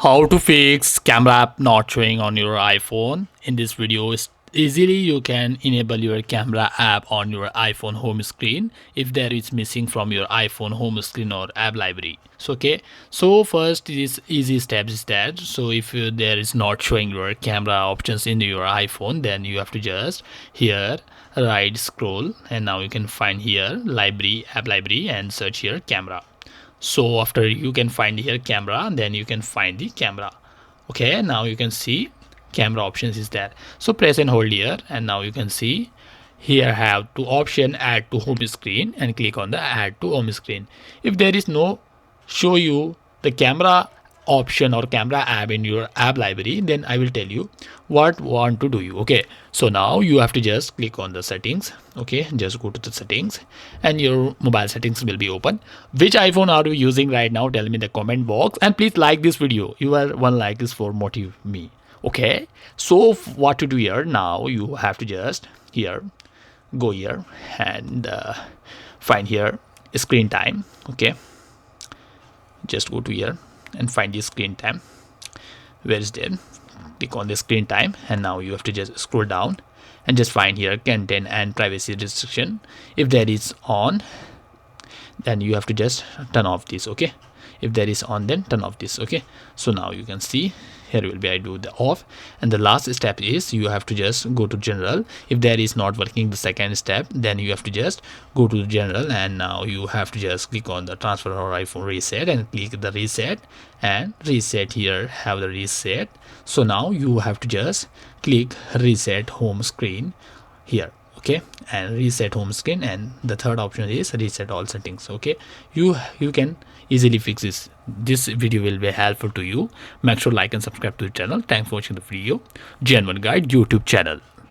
How to fix camera app not showing on your iPhone. In this video, easily you can enable your camera app on your iPhone home screen if there is missing from your iPhone home screen or app library. So okay, so first this easy steps is that, so if there is not showing your camera options in your iPhone, then you have to just here right scroll, and now you can find here library, app library, and search here camera. So after you can find here camera, then you can find the camera. Okay, now you can see camera options is there. So press and hold here, and now you can see here have two option, add to home screen, and click on the add to home screen. If there is no show you the camera option or camera app in your app library, then I will tell you what want to do you. Okay, so now you have to just click on the settings. Okay, just go to the settings and your mobile settings will be open. Which iPhone are you using right now? Tell me in the comment box, and please like this video. Your one like is for motive me. Okay, so what to do here? Now you have to just here go here and find here screen time. Okay, just go to here and find the screen time. Where is there? Click on the screen time, and now you have to just scroll down and just find here content and privacy restriction. If that is on, then you have to just turn off this. Okay, if that is on, then turn off this. Okay, so now you can see here will be I do the off, and the last step is you have to just go to general. If that is not working the second step, then you have to just go to general, and now you have to just click on the transfer or iPhone reset and click the reset, and reset here have the reset. So now you have to just click reset home screen here. Okay, and reset home screen, and the third option is reset all settings. Okay, you can easily fix this video will be helpful to you. Make sure like and subscribe to the channel. Thanks for watching the video. Genuine Guide YouTube channel.